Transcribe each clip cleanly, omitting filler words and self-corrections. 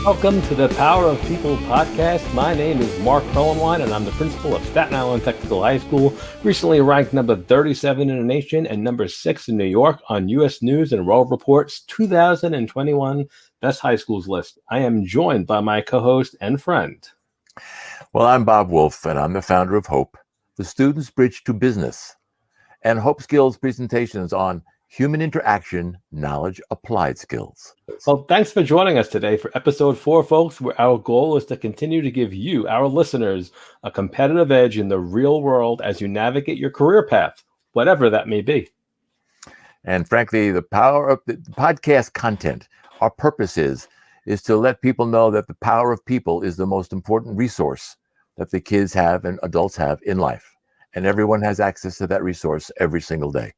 Welcome to the Power of People podcast. My name is Mark Erlenwein, and I'm the principal of Staten Island Technical High School, recently ranked number 37 in the nation and number 6 in New York on U.S. News and World Report's 2021 Best High Schools list. I am joined by my co-host and friend. Well, I'm Bob Wolf, and I'm the founder of HOPE, the Student's Bridge to Business, and HOPE Skills presentations on human interaction, knowledge, applied skills. Well, thanks for joining us today for episode 4, folks, where our goal is to continue to give you, our listeners, a competitive edge in the real world as you navigate your career path, whatever that may be. And frankly, the power of the podcast content, our purpose is to let people know that the power of people is the most important resource that the kids have and adults have in life. And everyone has access to that resource every single day.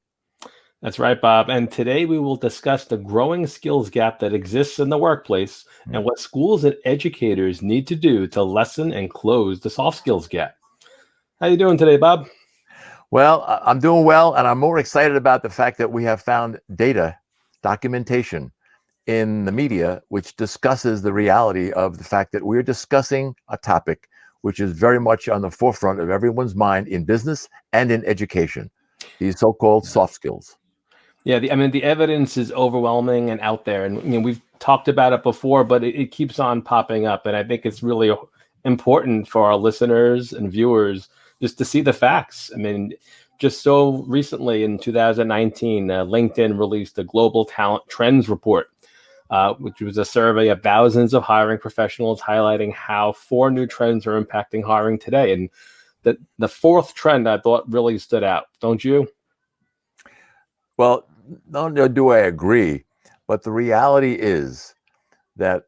That's right, Bob. And today we will discuss the growing skills gap that exists in the workplace and what schools and educators need to do to lessen and close the soft skills gap. How you doing today, Bob? Well, I'm doing well, and I'm more excited about the fact that we have found data, documentation in the media, which discusses the reality of the fact that we're discussing a topic which is very much on the forefront of everyone's mind in business and in education, these so-called soft skills. Yeah, the evidence is overwhelming and out there, and we've talked about it before, but it keeps on popping up, and I think it's really important for our listeners and viewers just to see the facts. I mean, just so recently in 2019, LinkedIn released a Global Talent Trends Report, which was a survey of thousands of hiring professionals highlighting how 4 new trends are impacting hiring today, and the fourth trend I thought really stood out. Don't you? Well, not only do I agree, but the reality is that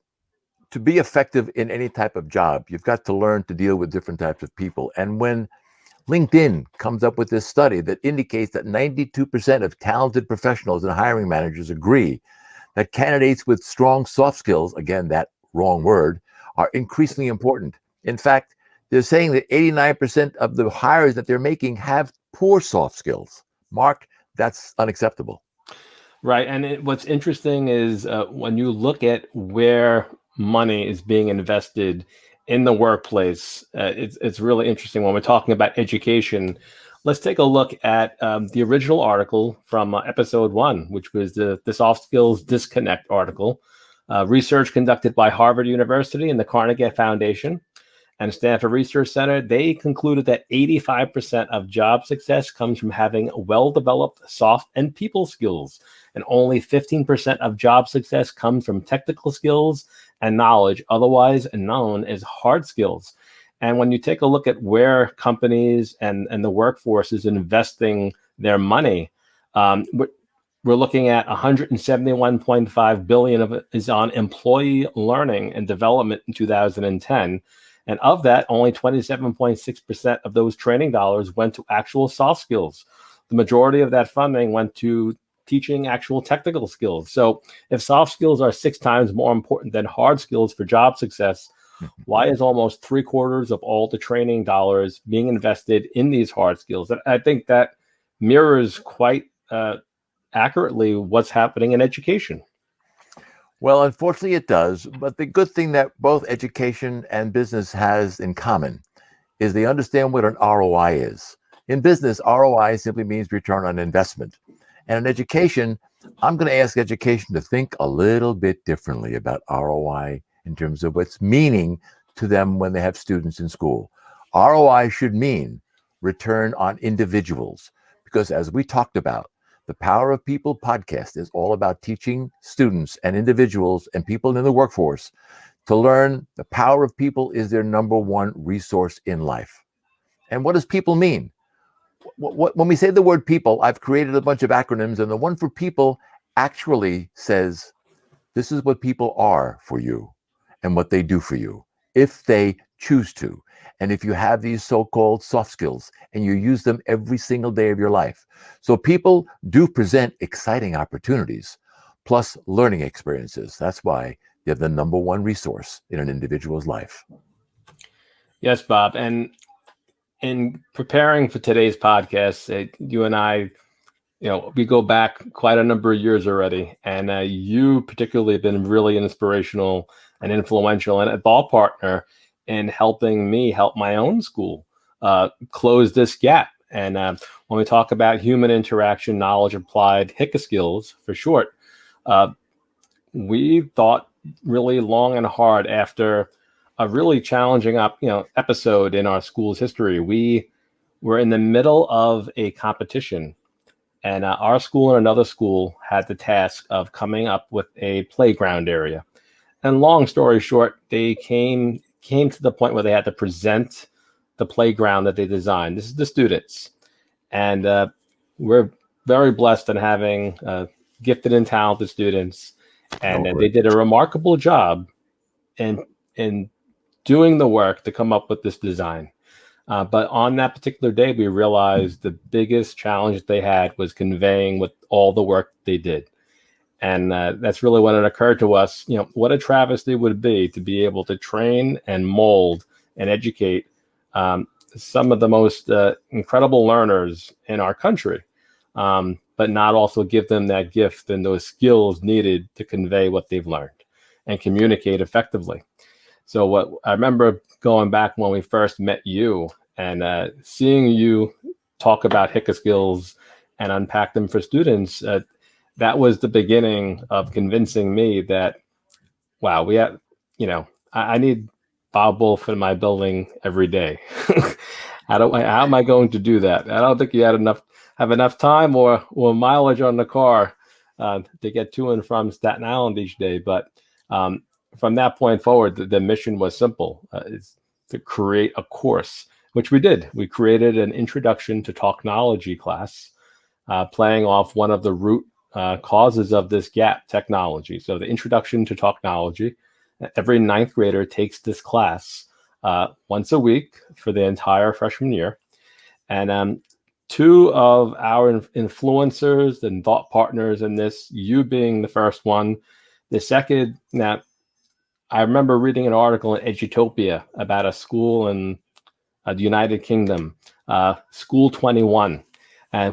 to be effective in any type of job, you've got to learn to deal with different types of people. And when LinkedIn comes up with this study that indicates that 92% of talented professionals and hiring managers agree that candidates with strong soft skills, again, that wrong word, are increasingly important. In fact, they're saying that 89% of the hires that they're making have poor soft skills. Mark, that's unacceptable. Right. And what's interesting is when you look at where money is being invested in the workplace, it's really interesting when we're talking about education. Let's take a look at the original article from episode 1, which was the Soft Skills Disconnect article, research conducted by Harvard University and the Carnegie Foundation and Stanford Research Center. They concluded that 85% of job success comes from having well-developed soft and people skills, and only 15% of job success comes from technical skills and knowledge, otherwise known as hard skills. And when you take a look at where companies and the workforce is investing their money, we're looking at $171.5 billion of it is on employee learning and development in 2010. And of that, only 27.6% of those training dollars went to actual soft skills. The majority of that funding went to teaching actual technical skills. So if soft skills are 6 times more important than hard skills for job success, why is almost 3/4 of all the training dollars being invested in these hard skills? And I think that mirrors quite accurately what's happening in education. Well, unfortunately it does, but the good thing that both education and business has in common is they understand what an ROI is. In business, ROI simply means return on investment. And in education, I'm going to ask education to think a little bit differently about ROI in terms of what's meaning to them when they have students in school. ROI should mean return on individuals, because as we talked about, the Power of People podcast is all about teaching students and individuals and people in the workforce to learn the power of people is their number one resource in life. And what does people mean? When we say the word people, I've created a bunch of acronyms, and the one for people actually says, this is what people are for you and what they do for you, if they choose to. And if you have these so-called soft skills and you use them every single day of your life. So people do present exciting opportunities, plus learning experiences. That's why they're the number one resource in an individual's life. Yes, Bob. And in preparing for today's podcast, you and I, we go back quite a number of years already. And you particularly have been really inspirational an influential and a thought partner in helping me help my own school close this gap. And when we talk about human interaction, knowledge applied, HICA skills for short, we thought really long and hard after a really challenging episode in our school's history. We were in the middle of a competition, and our school and another school had the task of coming up with a playground area. And long story short, they came to the point where they had to present the playground that they designed. This is the students. And we're very blessed in having gifted and talented students. And they did a remarkable job in doing the work to come up with this design. But on that particular day, we realized the biggest challenge they had was conveying what all the work they did. And that's really when it occurred to us, what a travesty it would be to be able to train and mold and educate some of the most incredible learners in our country, but not also give them that gift and those skills needed to convey what they've learned and communicate effectively. So what I remember going back when we first met you and seeing you talk about HICA skills and unpack them for students, that was the beginning of convincing me that, wow, we have, I need Bob Wolf in my building every day. How am I going to do that? I don't think you have enough time or mileage on the car to get to and from Staten Island each day. But from that point forward, the mission was simple: is to create a course, which we did. We created an introduction to Talk-nology class, playing off one of the root causes of this gap, technology. So the introduction to Talk-nology. Every ninth grader takes this class once a week for the entire freshman year. And two of our influencers and thought partners in this, you being the first one. The second, now, I remember reading an article in Edutopia about a school in the United Kingdom, School 21,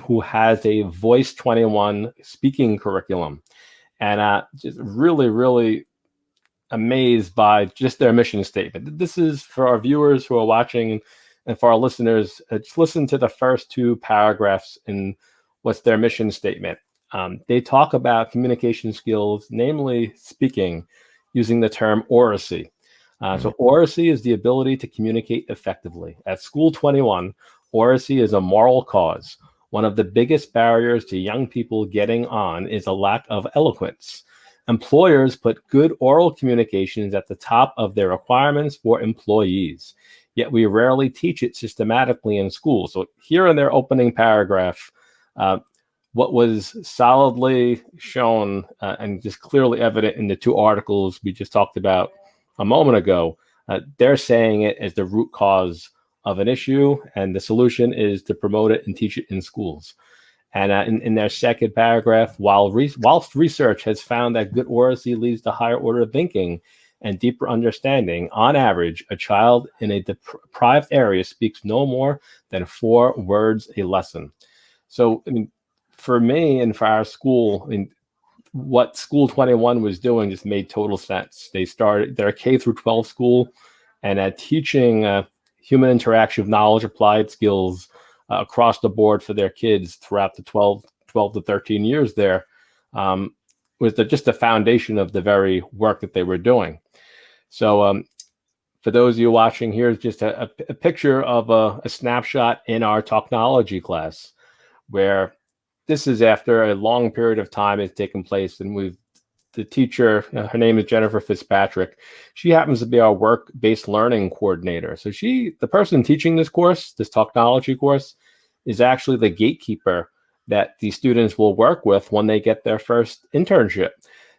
who has a Voice 21 speaking curriculum. And just really, really amazed by just their mission statement. This is for our viewers who are watching and for our listeners. Just listen to the first two paragraphs in what's their mission statement. They talk about communication skills, namely speaking, using the term oracy. So oracy is the ability to communicate effectively. At School 21, oracy is a moral cause. One of the biggest barriers to young people getting on is a lack of eloquence. Employers put good oral communications at the top of their requirements for employees, yet we rarely teach it systematically in school. So here in their opening paragraph, what was solidly shown and just clearly evident in the two articles we just talked about a moment ago, they're saying it as the root cause of an issue, and the solution is to promote it and teach it in schools. And in their second paragraph, whilst research has found that good oracy leads to higher order thinking and deeper understanding, on average, a child in a deprived area speaks no more than 4 words a lesson. So, for me and for our school, what School 21 was doing just made total sense. They're a K through 12 school, and teaching human interaction, knowledge, applied skills across the board for their kids throughout the 12 to 13 years there was just the foundation of the very work that they were doing. So for those of you watching, here's just a picture of a snapshot in our Talk-nology class, where this is after a long period of time has taken place, and the teacher, her name is Jennifer Fitzpatrick. She happens to be our work-based learning coordinator. So the person teaching this course, this Talk-nology course, is actually the gatekeeper that the students will work with when they get their first internship.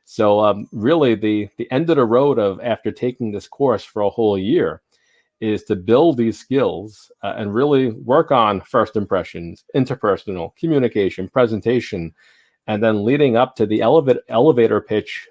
So really the end of the road of after taking this course for a whole year is to build these skills and really work on first impressions, interpersonal communication, presentation, and then leading up to the elevator pitch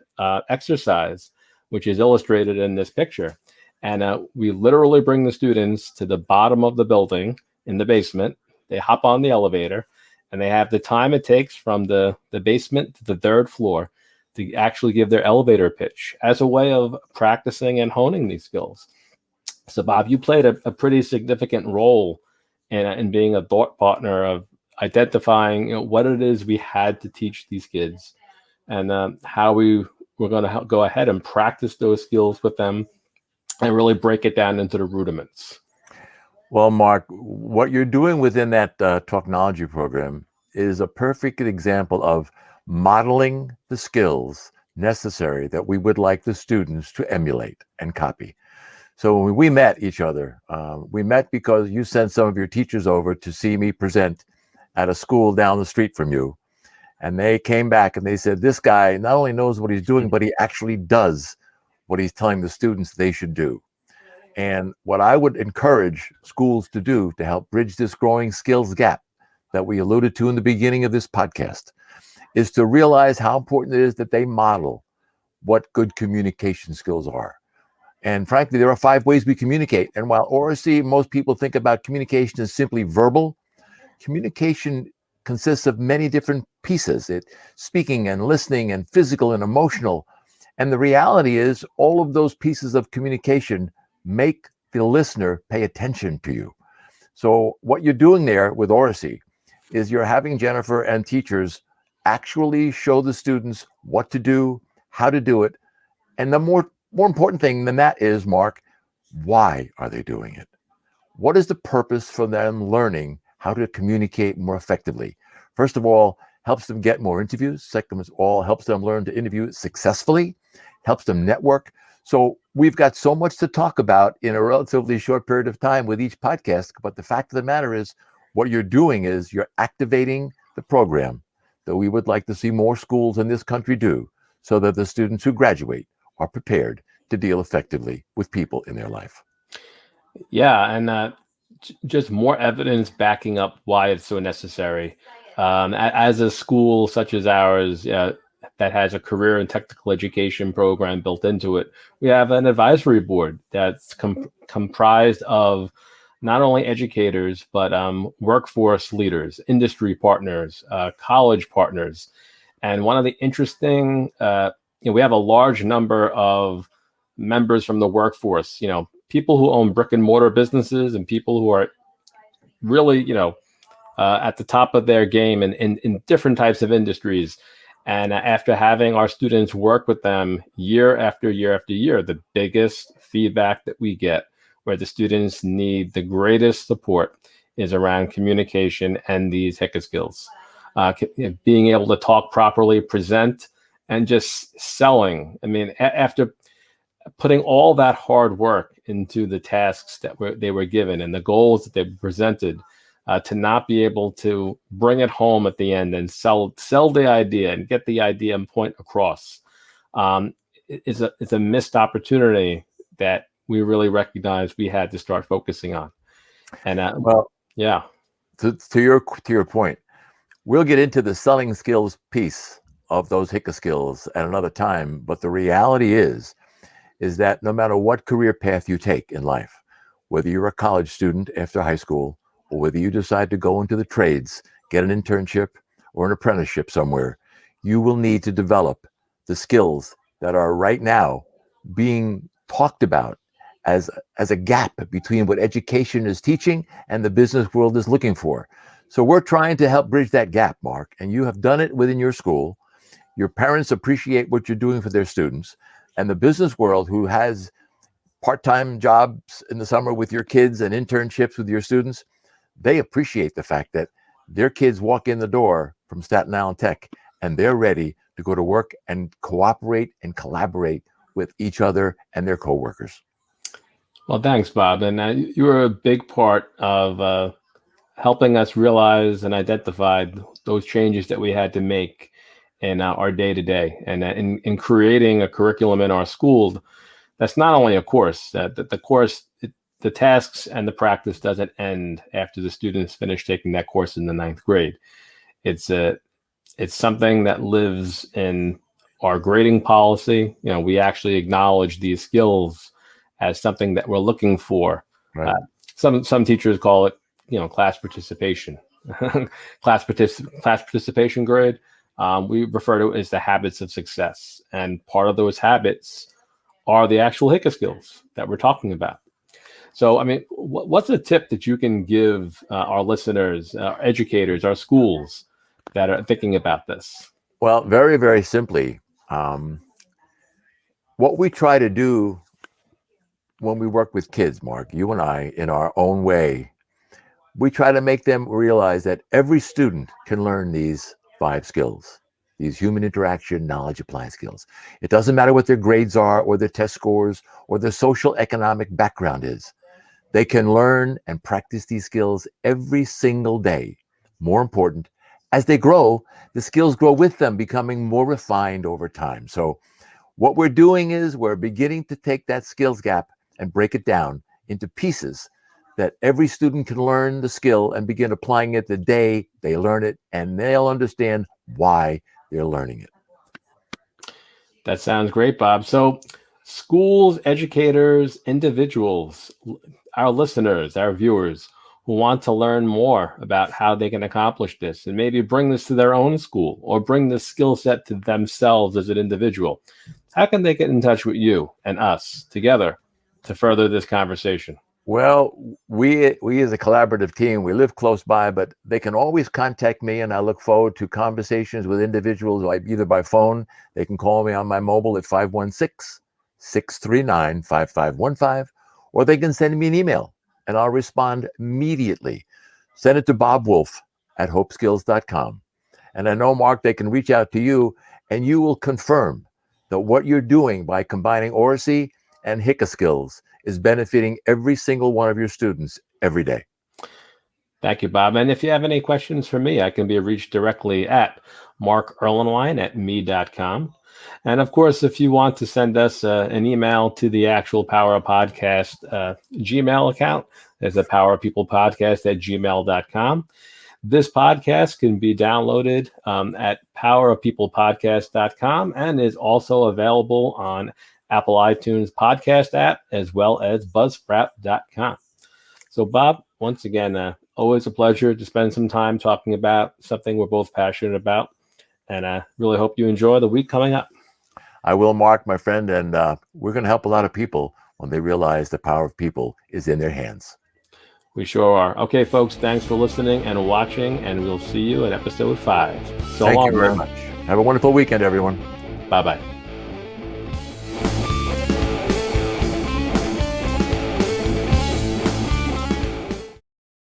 exercise, which is illustrated in this picture. And we literally bring the students to the bottom of the building in the basement. They hop on the elevator, and they have the time it takes from the basement to the 3rd floor to actually give their elevator pitch as a way of practicing and honing these skills. So, Bob, you played a pretty significant role in being a thought partner of identifying, what it is we had to teach these kids, and how we were going to go ahead and practice those skills with them and really break it down into the rudiments. Well, Mark, what you're doing within that Talk-nology program is a perfect example of modeling the skills necessary that we would like the students to emulate and copy. So when we met each other, we met because you sent some of your teachers over to see me present at a school down the street from you. And they came back and they said, this guy not only knows what he's doing, but he actually does what he's telling the students they should do. And what I would encourage schools to do to help bridge this growing skills gap that we alluded to in the beginning of this podcast is to realize how important it is that they model what good communication skills are. And frankly, there are 5 ways we communicate. And while oracy, most people think about communication as simply verbal, communication consists of many different pieces. Speaking and listening and physical and emotional. And the reality is all of those pieces of communication make the listener pay attention to you. So what you're doing there with oracy is you're having Jennifer and teachers actually show the students what to do, how to do it. And the more important thing than that is, Mark, why are they doing it? What is the purpose for them learning how to communicate more effectively? First of all, helps them get more interviews. Second of all, helps them learn to interview successfully, helps them network. So we've got so much to talk about in a relatively short period of time with each podcast. But the fact of the matter is, what you're doing is you're activating the program that we would like to see more schools in this country do, so that the students who graduate are prepared to deal effectively with people in their life. Yeah, and just more evidence backing up why it's so necessary. As a school such as ours, that has a career and technical education program built into it, we have an advisory board that's comprised of not only educators, but workforce leaders, industry partners, college partners. And one of the interesting, we have a large number of members from the workforce, people who own brick and mortar businesses and people who are really, at the top of their game in different types of industries. And after having our students work with them year after year after year, the biggest feedback that we get where the students need the greatest support is around communication and these HICA skills. Being able to talk properly, present, and just selling. I mean, after putting all that hard work into the tasks that they were given and the goals that they presented, to not be able to bring it home at the end and sell the idea and get the idea and point across, it's a missed opportunity that we really recognize we had to start focusing on. And yeah. To your point, we'll get into the selling skills piece of those HICA skills at another time. But the reality is that no matter what career path you take in life, whether you're a college student after high school, or whether you decide to go into the trades, get an internship or an apprenticeship somewhere, you will need to develop the skills that are right now being talked about as a gap between what education is teaching and the business world is looking for. So we're trying to help bridge that gap, Mark, and you have done it within your school. Your parents appreciate what you're doing for their students, and the business world, who has part-time jobs in the summer with your kids and internships with your students, they appreciate the fact that their kids walk in the door from Staten Island Tech and they're ready to go to work and cooperate and collaborate with each other and their coworkers. Well, thanks, Bob. And you were a big part of helping us realize and identify those changes that we had to make in our day-to-day, and in creating a curriculum in our school that's not only a course, that the course, the tasks and the practice doesn't end after the students finish taking that course in the 9th grade. It's something that lives in our grading policy. We actually acknowledge these skills as something that we're looking for. Right. Some teachers call it, class participation, class participation grade. We refer to it as the habits of success. And part of those habits are the actual HICA skills that we're talking about. So, I mean, what's a tip that you can give our listeners, our educators, our schools that are thinking about this? Well, very, very simply, what we try to do when we work with kids, Mark, you and I, in our own way, we try to make them realize that every student can learn these 5 skills, these human interaction, knowledge, apply skills. It doesn't matter what their grades are or their test scores or their social economic background is. They can learn and practice these skills every single day. More important, as they grow, the skills grow with them, becoming more refined over time. So what we're doing is we're beginning to take that skills gap and break it down into pieces that every student can learn the skill and begin applying it the day they learn it, and they'll understand why they're learning it. That sounds great, Bob. So, schools, educators, individuals, our listeners, our viewers who want to learn more about how they can accomplish this and maybe bring this to their own school or bring this skill set to themselves as an individual, how can they get in touch with you and us together to further this conversation? Well, we as a collaborative team, we live close by, but they can always contact me, and I look forward to conversations with individuals, like either by phone. They can call me on my mobile at 516-639-5515, or they can send me an email, and I'll respond immediately. Send it to bobwolf@hopeskills.com. And I know, Mark, they can reach out to you, and you will confirm that what you're doing by combining Oracy and HICA skills is benefiting every single one of your students every day. Thank you, Bob. And if you have any questions for me, I can be reached directly at markerlenwein@me.com. And of course, if you want to send us an email to the actual Power Up Podcast Gmail account, there's a powerofpeoplepodcast@gmail.com. This podcast can be downloaded at powerofpeoplepodcast.com and is also available on Apple iTunes podcast app, as well as buzzsprout.com. So, Bob, once again, always a pleasure to spend some time talking about something we're both passionate about. And I really hope you enjoy the week coming up. I will, Mark, my friend, and we're going to help a lot of people when they realize the power of people is in their hands. We sure are. Okay, folks, thanks for listening and watching, and we'll see you in episode 5. So Thank long, you very much. Have a wonderful weekend, everyone. Bye-bye.